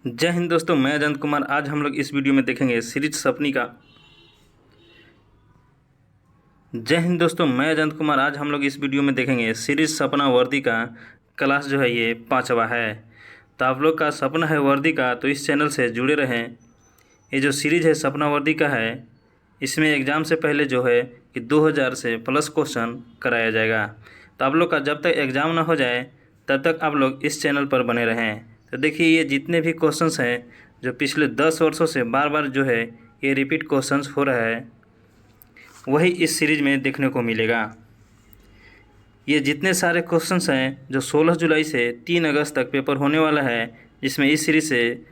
जय हिंद दोस्तों, मैं अजंत कुमार। आज हम लोग इस वीडियो में देखेंगे सीरीज सपनी का। जय हिंद दोस्तों, मैं अजंत कुमार। आज हम लोग इस वीडियो में देखेंगे सीरीज सपना वर्दी का क्लास जो है ये 5वां है। तो आप लोग का सपना है वर्दी का, तो इस चैनल से जुड़े रहें। ये जो सीरीज है सपना वर्दी का है, इसमें एग्ज़ाम से पहले जो है कि 2000 से प्लस क्वेश्चन कराया जाएगा। तो आप लोग का जब तक एग्ज़ाम ना हो जाए तब तक आप लोग इस चैनल पर बने रहें। तो देखिए, ये जितने भी क्वेश्चंस हैं जो पिछले 10 वर्षों से बार बार जो है ये रिपीट क्वेश्चंस हो रहा है, वही इस सीरीज में देखने को मिलेगा। ये जितने सारे क्वेश्चंस हैं जो 16 जुलाई से 3 अगस्त तक पेपर होने वाला है, जिसमें इस सीरीज से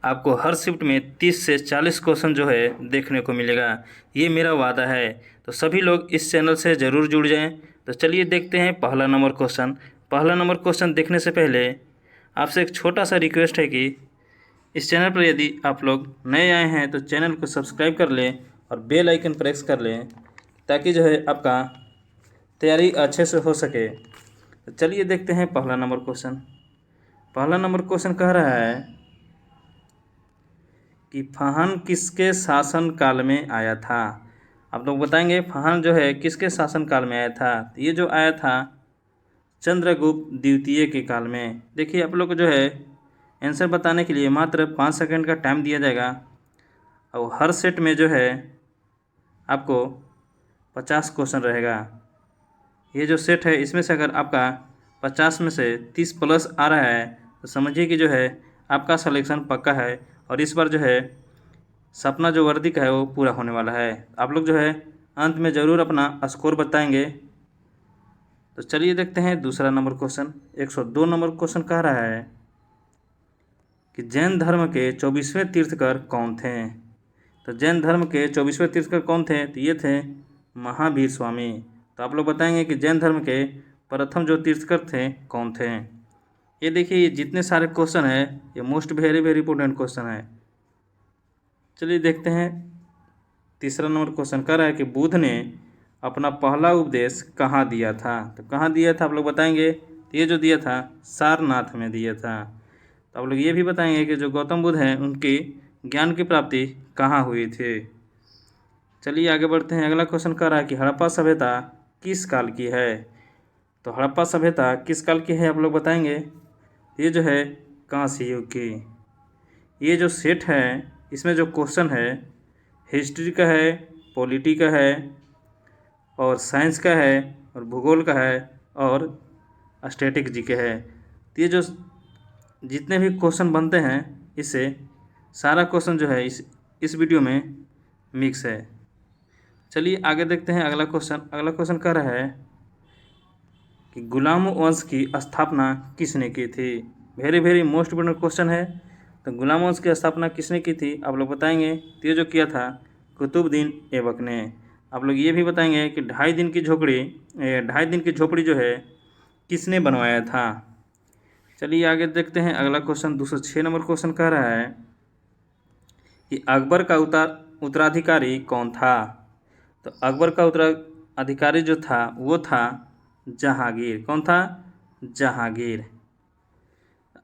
आपको हर शिफ्ट में 30 से 40 क्वेश्चन जो है देखने को मिलेगा। ये मेरा वादा है। तो सभी लोग इस चैनल से ज़रूर जुड़ जाएं। तो चलिए देखते हैं पहला नंबर क्वेश्चन। पहला नंबर क्वेश्चन देखने से पहले आपसे एक छोटा सा रिक्वेस्ट है कि इस चैनल पर यदि आप लोग नए आए हैं तो चैनल को सब्सक्राइब कर लें और बेल आइकन प्रेस कर लें, ताकि जो है आपका तैयारी अच्छे से हो सके। तो चलिए देखते हैं पहला नंबर क्वेश्चन। पहला नंबर क्वेश्चन कह रहा है कि फाहन किसके शासन काल में आया था। आप लोग बताएंगे फाहन जो है किसके शासन काल में आया था। तो ये जो आया था चंद्रगुप्त द्वितीय के काल में। देखिए, आप लोग को जो है आंसर बताने के लिए मात्र 5 सेकंड का टाइम दिया जाएगा और हर सेट में जो है आपको 50 क्वेश्चन रहेगा। ये जो सेट है इसमें से अगर आपका 50 में से 30 प्लस आ रहा है तो समझिए कि जो है आपका सिलेक्शन पक्का है और इस बार जो है सपना जो वर्दी का है वो पूरा होने वाला है। आप लोग जो है अंत में ज़रूर अपना स्कोर बताएंगे। तो चलिए देखते हैं दूसरा नंबर क्वेश्चन। 102 नंबर क्वेश्चन कह रहा है कि जैन धर्म के 24वें तीर्थकर कौन थे। तो जैन धर्म के 24वें तीर्थकर कौन थे। तो ये थे महावीर स्वामी। तो आप लोग बताएंगे कि जैन धर्म के प्रथम जो तीर्थकर थे कौन थे। ये देखिए, ये जितने सारे क्वेश्चन है ये most very very important question है। चलिए देखते हैं तीसरा नंबर क्वेश्चन कह रहा है कि बुद्ध ने अपना पहला उपदेश कहाँ दिया था। तो कहाँ दिया था आप लोग बताएंगे। तो ये जो दिया था सारनाथ में दिया था। तो आप लोग ये भी बताएंगे कि जो गौतम बुद्ध हैं उनकी ज्ञान की प्राप्ति कहाँ हुई थी। चलिए आगे बढ़ते हैं। अगला क्वेश्चन कह रहा है कि हड़प्पा सभ्यता किस काल की है। तो हड़प्पा सभ्यता किस काल की है आप लोग बताएंगे। ये जो है कांस्य युग की। ये जो सेट है इसमें जो क्वेश्चन है हिस्ट्री का है, पॉलिटी का है और साइंस का है और भूगोल का है और स्टैटिक जीके है। तो ये जो जितने भी क्वेश्चन बनते हैं इससे सारा क्वेश्चन जो है इस वीडियो में मिक्स है। चलिए आगे देखते हैं अगला क्वेश्चन। अगला क्वेश्चन कह रहा है कि गुलाम वंश की स्थापना किसने की थी। Very very most important question है। तो गुलाम वंश की स्थापना किसने की थी आप लोग बताएंगे। तो ये जो किया था कुतुबुद्दीन ऐबक ने। आप लोग ये भी बताएंगे कि 2.5 दिन की झोपड़ी जो है किसने बनवाया था। चलिए आगे देखते हैं अगला क्वेश्चन। 206 नंबर क्वेश्चन कह रहा है कि अकबर का उत्तराधिकारी कौन था। तो अकबर का उत्तराधिकारी जो था वो था जहांगीर। कौन था। जहांगीर।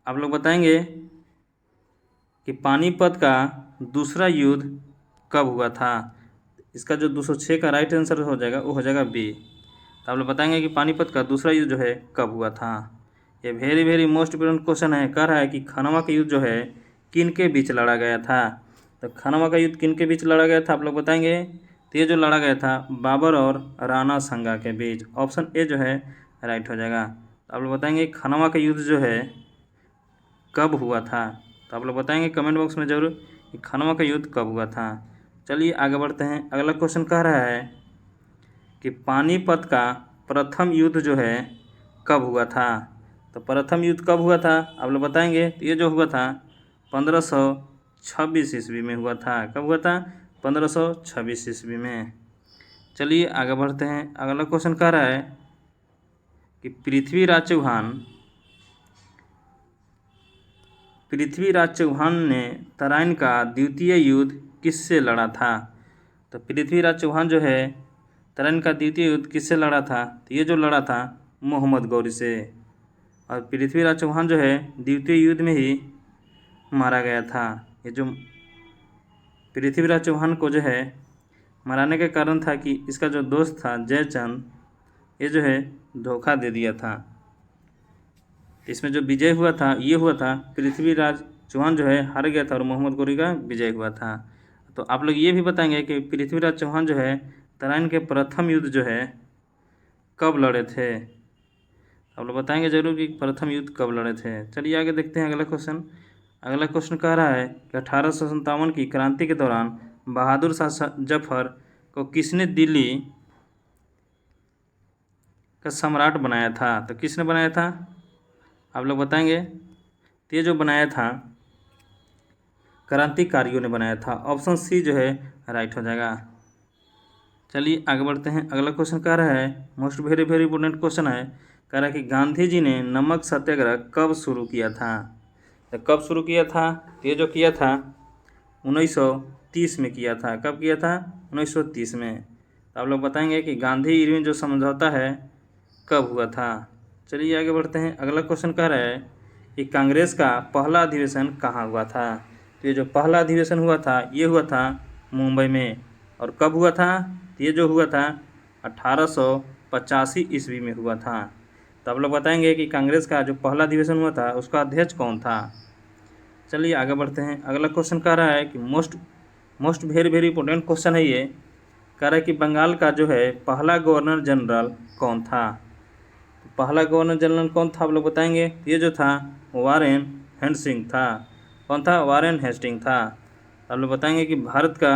आप लोग बताएंगे कि पानीपत का दूसरा युद्ध कब हुआ था। इसका जो 206 का राइट आंसर हो जाएगा वो हो जाएगा बी। तो आप लोग बताएंगे कि पानीपत का दूसरा युद्ध जो है कब हुआ था। ये very very most important question है। कह रहा है कि खनवा का युद्ध जो है किन के बीच लड़ा गया था। तो खनवा का युद्ध किन के बीच लड़ा गया था आप लोग बताएंगे। तो ये जो लड़ा गया था बाबर और राणा संगा के बीच। ऑप्शन ए जो है राइट हो जाएगा। तो आप लोग बताएंगे खनवा का युद्ध जो है कब हुआ था। तो आप लोग बताएंगे कमेंट बॉक्स में ज़रूर कि खनवा का युद्ध कब हुआ था। चलिए आगे बढ़ते हैं। अगला क्वेश्चन कह रहा है कि पानीपत का प्रथम युद्ध जो है कब हुआ था। तो प्रथम युद्ध कब हुआ था आप लोग बताएंगे। तो ये जो हुआ था 1526 ईस्वी में हुआ था। कब हुआ था 1526 ईस्वी में। चलिए आगे बढ़ते हैं। अगला क्वेश्चन कह रहा है कि पृथ्वीराज चौहान ने तराइन का द्वितीय युद्ध किससे लड़ा था। तो पृथ्वीराज चौहान जो है तराइन का द्वितीय युद्ध किससे लड़ा था। तो ये जो लड़ा था मोहम्मद गौरी से। और पृथ्वीराज चौहान जो है द्वितीय युद्ध में ही मारा गया था। ये जो पृथ्वीराज चौहान को जो है मराने का कारण था कि इसका जो दोस्त था जयचंद, ये जो है धोखा दे दिया था। इसमें जो विजय हुआ था ये हुआ था पृथ्वीराज चौहान जो है हार गया था और मोहम्मद गोरी का विजय हुआ था। तो आप लोग ये भी बताएंगे कि पृथ्वीराज चौहान जो है तराइन के प्रथम युद्ध जो है कब लड़े थे। आप लोग बताएंगे जरूर कि प्रथम युद्ध कब लड़े थे। चलिए आगे देखते हैं अगला क्वेश्चन। अगला क्वेश्चन कह रहा है कि 1857 की क्रांति के दौरान बहादुर शाह जफर को किसने दिल्ली का सम्राट बनाया था। तो किसने बनाया था आप लोग बताएंगे। तो ये जो बनाया था क्रांतिकारियों ने बनाया था। ऑप्शन सी जो है राइट हो जाएगा। चलिए आगे बढ़ते हैं। अगला क्वेश्चन कह रहा है most very very important question है। कह रहा है कि गांधी जी ने नमक सत्याग्रह कब शुरू किया था। तो कब शुरू किया था। ये जो किया था 1930 में किया था। कब किया था 1930 में। तो आप लोग बताएंगे कि गांधी इरविन जो समझौता है कब हुआ था। चलिए आगे बढ़ते हैं। अगला क्वेश्चन कह रहा है कि कांग्रेस का पहला अधिवेशन कहाँ हुआ था। तो ये जो पहला अधिवेशन हुआ था ये हुआ था मुंबई में। और कब हुआ था। तो ये जो हुआ था 1885 ईस्वी में हुआ था। तो आप लोग बताएंगे कि कांग्रेस का जो पहला अधिवेशन हुआ था उसका अध्यक्ष कौन था। चलिए आगे बढ़ते हैं। अगला क्वेश्चन कह रहा है कि most very very important question है ये। कह रहा है कि बंगाल का जो है पहला गवर्नर जनरल कौन था। पहला गवर्नर जनरल कौन था आप लोग बताएंगे। ये जो था वारेन हेस्टिंग था। कौन था वारेन हेस्टिंग था। आप लोग बताएंगे कि भारत का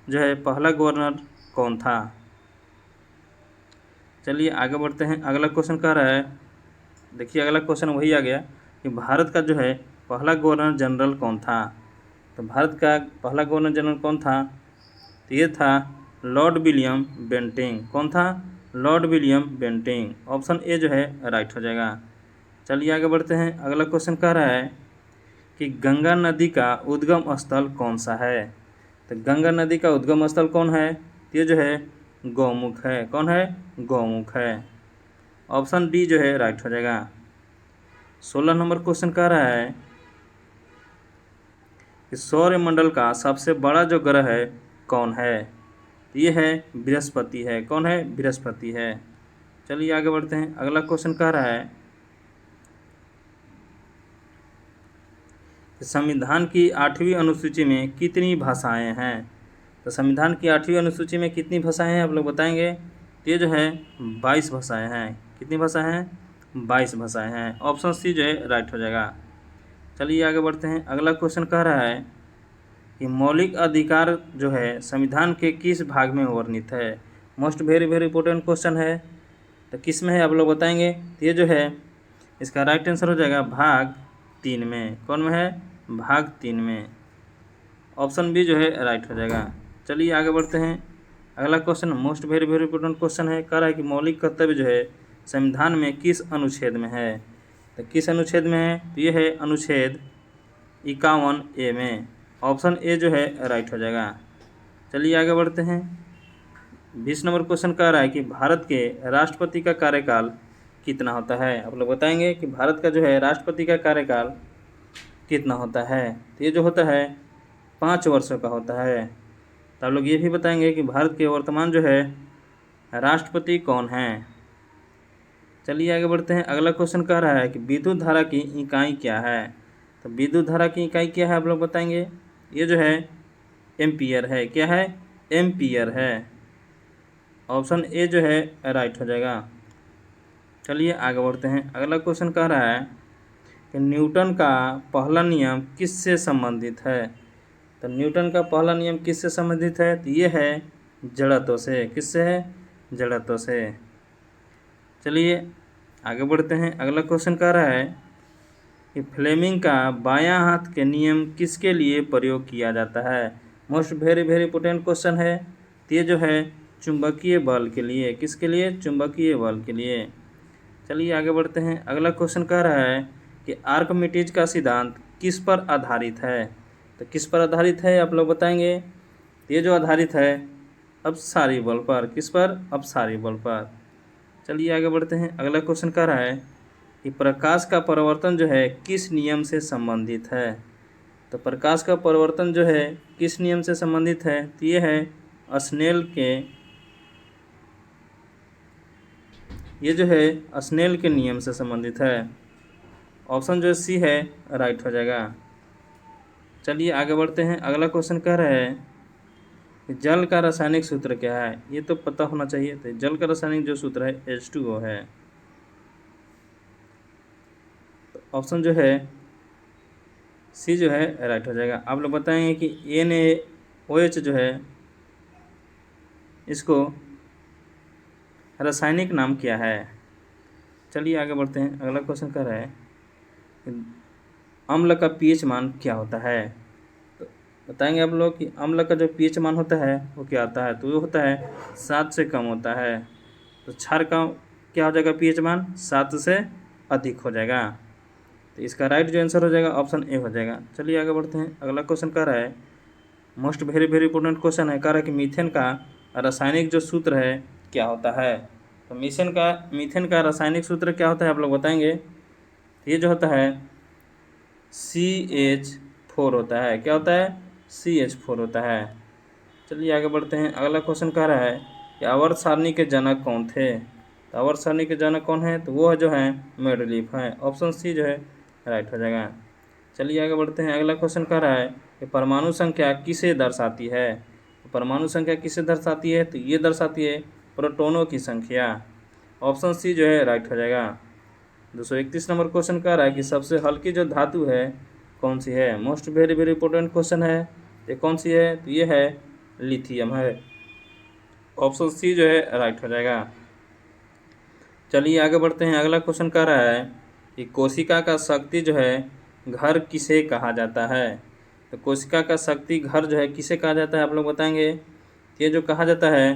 जो है पहला गवर्नर कौन था। चलिए आगे बढ़ते हैं। अगला क्वेश्चन कह रहा है देखिए अगला क्वेश्चन वही आ गया कि भारत का जो है पहला गवर्नर जनरल कौन था। तो भारत का पहला गवर्नर जनरल कौन था। तो ये था लॉर्ड विलियम बेंटिंग। कौन था Lord William Bentinck. Option A जो है राइट हो जाएगा। चलिए आगे बढ़ते हैं। अगला क्वेश्चन कह रहा है कि गंगा नदी का उद्गम स्थल कौन सा है। तो गंगा नदी का उद्गम स्थल कौन है। ये जो है गौमुख है। कौन है गौमुख है। ऑप्शन डी जो है राइट हो जाएगा। 16 नंबर क्वेश्चन कह रहा है कि सौरमंडल का सबसे बड़ा जो ग्रह है कौन है। ये है बृहस्पति है। कौन है बृहस्पति है। चलिए आगे बढ़ते हैं। अगला क्वेश्चन कह रहा है कि संविधान की 8वीं अनुसूची में कितनी भाषाएं हैं। तो संविधान की 8वीं अनुसूची में कितनी भाषाएं हैं आप लोग बताएंगे। तो ये जो है 22 भाषाएं हैं। कितनी भाषाएं हैं 22 भाषाएं हैं। ऑप्शन सी जो है राइट हो जाएगा। चलिए आगे बढ़ते हैं। अगला क्वेश्चन कह रहा है कि मौलिक अधिकार जो है संविधान के किस भाग में वर्णित है। Most very very important question है। तो किस में है आप लोग बताएंगे। तो ये जो है इसका राइट आंसर हो जाएगा भाग 3 में। कौन में है भाग 3 में। ऑप्शन बी जो है राइट हो जाएगा। चलिए आगे बढ़ते हैं। अगला question most very very important question है। कह रहा है कि मौलिक कर्तव्य जो है संविधान में किस अनुच्छेद में है। तो किस अनुच्छेद में है। तो ये है अनुच्छेद 51A में। ऑप्शन ए जो है राइट हो जाएगा। चलिए आगे बढ़ते हैं। 20 नंबर क्वेश्चन कह रहा है कि भारत के राष्ट्रपति का कार्यकाल कितना होता है। आप लोग बताएंगे कि भारत का जो है राष्ट्रपति का कार्यकाल कितना होता है। तो ये जो होता है 5 वर्षों का होता है। तो आप लोग ये भी बताएंगे कि भारत के वर्तमान जो है राष्ट्रपति कौन है। चलिए आगे बढ़ते हैं। अगला क्वेश्चन कह रहा है कि विद्युत धारा की इकाई क्या है। तो विद्युत धारा की इकाई क्या है आप लोग बताएंगे। ये जो है एम्पियर है। क्या है एम्पियर है। ऑप्शन ए जो है राइट हो जाएगा। चलिए आगे बढ़ते हैं। अगला क्वेश्चन कह रहा है कि न्यूटन का पहला नियम किससे संबंधित है। तो न्यूटन का पहला नियम किससे संबंधित है। तो ये है जड़त्व से। किससे है जड़त्व से। चलिए आगे बढ़ते हैं। अगला क्वेश्चन कह रहा है कि फ्लेमिंग का बायां हाथ के नियम किसके लिए प्रयोग किया जाता है। Most very very important question है। तो ये जो है चुंबकीय बल के लिए। किसके लिए चुंबकीय बल के लिए। चलिए आगे बढ़ते हैं। अगला क्वेश्चन कह रहा है कि आर्किमिडीज का सिद्धांत किस पर आधारित है। तो किस पर आधारित है आप लोग बताएंगे। ये जो आधारित है अपसारी बल पर। किस पर अपसारी बल पर। चलिए आगे बढ़ते हैं। अगला क्वेश्चन कह रहा है कि प्रकाश का परावर्तन जो है किस नियम से संबंधित है। तो प्रकाश का परिवर्तन जो है किस नियम से संबंधित है? तो ये है स्नेल के नियम से संबंधित है। ऑप्शन जो सी है राइट हो जाएगा। चलिए आगे बढ़ते हैं। अगला क्वेश्चन कह रहा है कि जल का रासायनिक सूत्र क्या है? ये तो पता होना चाहिए। तो जल का रासायनिक जो सूत्र है H2O है। तो ऑप्शन जो है सी जो है राइट हो जाएगा। आप लोग बताएंगे कि NaOH जो है इसको रासायनिक नाम क्या है? चलिए आगे बढ़ते हैं। अगला क्वेश्चन कह रहा है कि अम्ल का pH मान क्या होता है? तो बताएंगे आप लोग कि अम्ल का जो pH मान होता है वो क्या होता है? तो वो होता है 7 से कम होता है। तो क्षार का क्या हो जाएगा pH मान? 7 से अधिक हो जाएगा। तो इसका राइट जो आंसर हो जाएगा ऑप्शन ए हो जाएगा। चलिए आगे बढ़ते हैं। अगला क्वेश्चन कह रहा है मोस्ट वेरी इंपॉर्टेंट क्वेश्चन है। कह रहा है कि मीथेन का रासायनिक जो सूत्र है क्या होता है? तो मीथेन का रासायनिक सूत्र क्या होता है आप लोग बताएंगे? तो ये जो होता है CH4 होता है। क्या होता है? CH4 होता है। चलिए आगे बढ़ते हैं। अगला क्वेश्चन कह रहा है कि आवर्त सारणी के जनक कौन थे? तो आवर्त सारणी के जनक कौन है? तो वो जो है मेंडलीफ है। ऑप्शन सी जो है राइट हो जाएगा। चलिए आगे बढ़ते हैं। अगला क्वेश्चन कह रहा है कि परमाणु संख्या किसे दर्शाती है? तो परमाणु संख्या किसे दर्शाती है? तो ये दर्शाती है प्रोटॉनों की संख्या। ऑप्शन सी जो है राइट हो जाएगा। 231 नंबर क्वेश्चन कह रहा है कि सबसे हल्की जो धातु है कौन सी है? मोस्ट वेरी इंपॉर्टेंट क्वेश्चन है। ये कौन सी है? तो ये है लिथियम है। ऑप्शन सी जो है राइट हो जाएगा। चलिए आगे बढ़ते हैं। अगला क्वेश्चन कह रहा है कि कोशिका का शक्ति जो है घर किसे कहा जाता है? तो कोशिका का शक्ति घर जो है किसे कहा जाता है आप लोग बताएंगे? ये जो कहा जाता है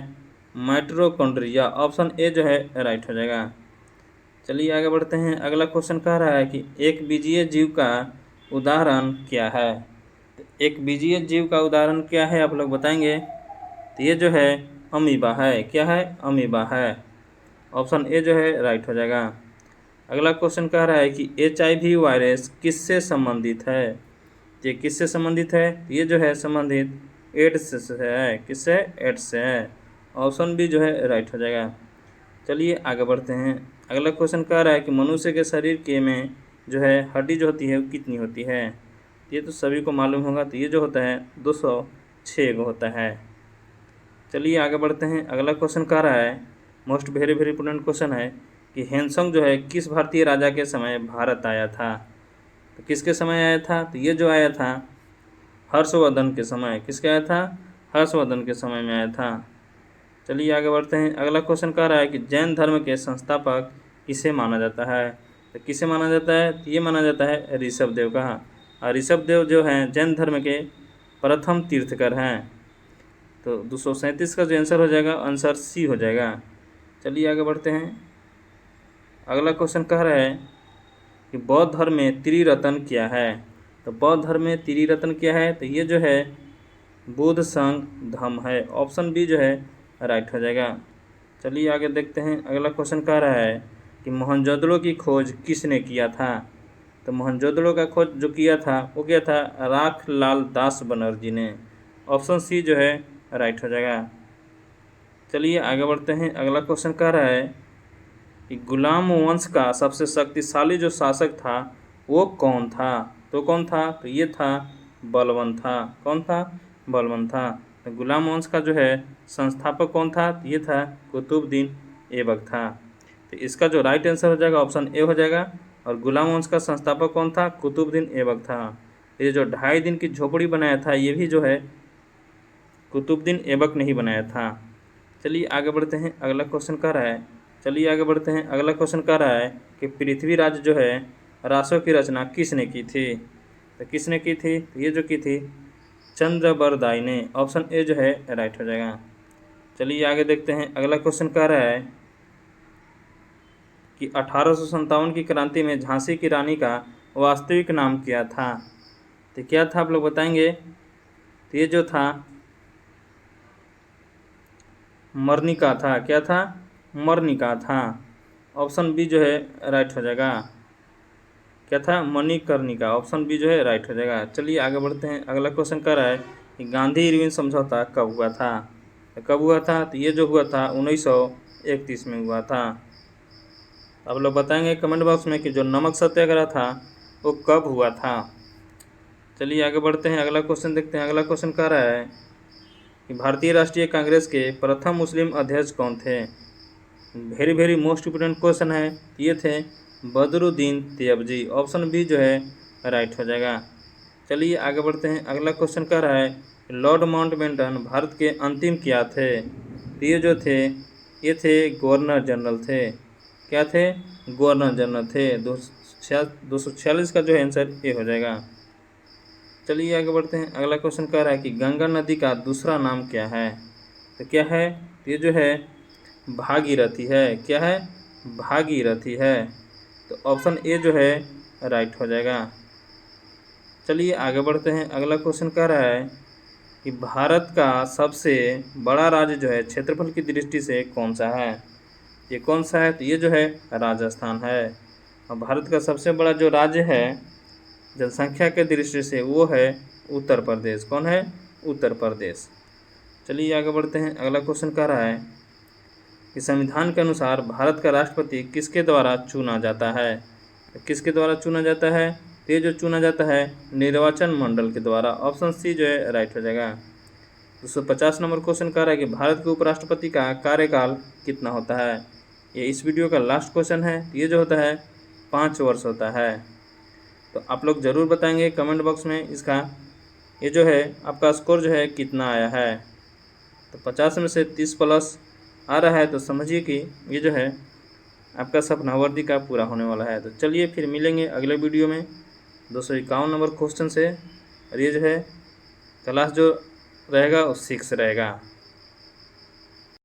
माइटोकॉन्ड्रिया। ऑप्शन ए जो है राइट हो जाएगा। चलिए आगे बढ़ते हैं। अगला क्वेश्चन कह रहा है कि एक बीजीय जीव का उदाहरण क्या है? तो एक बीजीय जीव का उदाहरण क्या है आप लोग बताएंगे? तो ये जो है अमीबा है। क्या है? अमीबा है। ऑप्शन ए जो है राइट हो जाएगा। अगला क्वेश्चन कह रहा है कि HIV वायरस किससे संबंधित है? ये किससे संबंधित है? ये जो है संबंधित एड्स से है। किससे? एड्स से है। ऑप्शन बी जो है राइट हो जाएगा। चलिए आगे बढ़ते हैं। अगला क्वेश्चन कह रहा है कि मनुष्य के शरीर के में जो है हड्डी जो होती है वो कितनी होती है? ये तो सभी को मालूम होगा। तो ये जो होता है 206 को होता है। चलिए आगे बढ़ते हैं। अगला क्वेश्चन कह रहा है मोस्ट वेरी इंपॉर्टेंट क्वेश्चन है कि हैंसोंग जो है किस भारतीय राजा के समय भारत आया था? तो किसके समय आया था? तो ये जो आया था हर्षवर्धन के समय। किसके आया था? हर्षवर्धन के समय में आया था। चलिए आगे बढ़ते हैं। अगला क्वेश्चन कह रहा है कि जैन धर्म के संस्थापक किसे माना जाता है? तो किसे माना जाता है? तो ये माना जाता है ऋषभदेव का। और ऋषभदेव जो हैं जैन धर्म के प्रथम तीर्थकर हैं। तो 237 का जो आंसर हो जाएगा आंसर सी हो जाएगा। चलिए आगे बढ़ते हैं। अगला क्वेश्चन कह रहा है कि बौद्ध धर्म में त्रिरत्न क्या है? तो बौद्ध धर्म में त्रिरत्न क्या है? तो ये जो है बुद्ध संघ धम्म है। ऑप्शन बी जो है राइट हो जाएगा। चलिए आगे देखते हैं। अगला क्वेश्चन कह रहा है कि मोहनजोदड़ो की खोज किसने किया था? तो मोहनजोदड़ो का खोज जो किया था वो किया था राखलाल दास बनर्जी ने। ऑप्शन सी जो है राइट हो जाएगा। चलिए आगे बढ़ते हैं। अगला क्वेश्चन कह रहा है कि गुलाम वंश का सबसे शक्तिशाली जो शासक था वो कौन था? तो कौन था? तो ये था बलबन था। कौन था? बलबन था। तो गुलाम वंश का जो है संस्थापक कौन था? तो ये था कुतुबुद्दीन ऐबक था। तो इसका जो राइट आंसर हो जाएगा ऑप्शन ए हो जाएगा। और गुलाम वंश का संस्थापक कौन था? कुतुबुद्दीन ऐबक था। ये जो 2.5 दिन की झोपड़ी बनाया था ये भी जो है कुतुबुद्दीन ऐबक ने ही बनाया था। चलिए आगे बढ़ते हैं। अगला क्वेश्चन कह रहा है चलिए आगे बढ़ते हैं। अगला क्वेश्चन कह रहा है कि पृथ्वीराज जो है रासों की रचना किसने की थी? तो किसने की थी? तो ये जो की थी चंद्रबरदाई ने। ऑप्शन ए जो है राइट हो जाएगा। चलिए आगे देखते हैं। अगला क्वेश्चन कह रहा है कि 1857 की क्रांति में झांसी की रानी का वास्तविक नाम क्या था? तो क्या था आप लोग बताएंगे? तो ये जो था मर्निका था। क्या था? मर्निका था। ऑप्शन बी जो है राइट हो जाएगा। क्या था, मणिकर्णिका। ऑप्शन बी जो है राइट हो जाएगा। चलिए आगे बढ़ते हैं। अगला क्वेश्चन कह रहा है कि गांधी इरविन समझौता कब हुआ था। तो कब हुआ था, तो ये जो हुआ था 1931 में हुआ था। आप लोग बताएंगे कमेंट बॉक्स में कि जो नमक सत्याग्रह था वो कब हुआ था। चलिए आगे बढ़ते हैं। अगला क्वेश्चन देखते हैं। अगला क्वेश्चन कह रहा है कि भारतीय राष्ट्रीय कांग्रेस के प्रथम मुस्लिम अध्यक्ष कौन थे। Very very most important question है। ये थे बदरुद्दीन तैयबजी। ऑप्शन बी जो है राइट हो जाएगा। चलिए आगे बढ़ते हैं। अगला क्वेश्चन कह रहा है लॉर्ड माउंटबेटन भारत के अंतिम क्या थे। तो ये जो थे ये थे गवर्नर जनरल थे। क्या थे, गवर्नर जनरल थे। 246 का जो है आंसर ये हो जाएगा। चलिए आगे बढ़ते हैं। अगला क्वेश्चन कह रहा है कि गंगा नदी का दूसरा नाम क्या है। तो क्या है, ये जो है भागीरथी है। क्या है, भागीरथी है। तो ऑप्शन ए जो है राइट हो जाएगा। चलिए आगे बढ़ते हैं। अगला क्वेश्चन कह रहा है कि भारत का सबसे बड़ा राज्य जो है क्षेत्रफल की दृष्टि से कौन सा है। ये कौन सा है, तो ये जो है राजस्थान है। और भारत का सबसे बड़ा जो राज्य है जनसंख्या के दृष्टि से वो है उत्तर प्रदेश। कौन है, उत्तर प्रदेश। चलिए आगे बढ़ते हैं। अगला क्वेश्चन कह रहा है कि संविधान के अनुसार भारत का राष्ट्रपति किसके द्वारा चुना जाता है। तो किसके द्वारा चुना जाता है, तो ये जो चुना जाता है निर्वाचन मंडल के द्वारा। ऑप्शन सी जो है राइट हो जाएगा। 250 नंबर क्वेश्चन कह रहा है कि भारत के उपराष्ट्रपति का कार्यकाल कितना होता है। ये इस वीडियो का लास्ट क्वेश्चन है। ये जो होता है 5 वर्ष होता है। तो आप लोग ज़रूर बताएंगे कमेंट बॉक्स में इसका ये जो है आपका स्कोर जो है कितना आया है। तो 50 में से 30 प्लस आ रहा है तो समझिए कि ये जो है आपका सपना वर्दी का पूरा होने वाला है। तो चलिए फिर मिलेंगे अगले वीडियो में 251 नंबर क्वेश्चन से। और ये जो है क्लास जो रहेगा वो 6 रहेगा।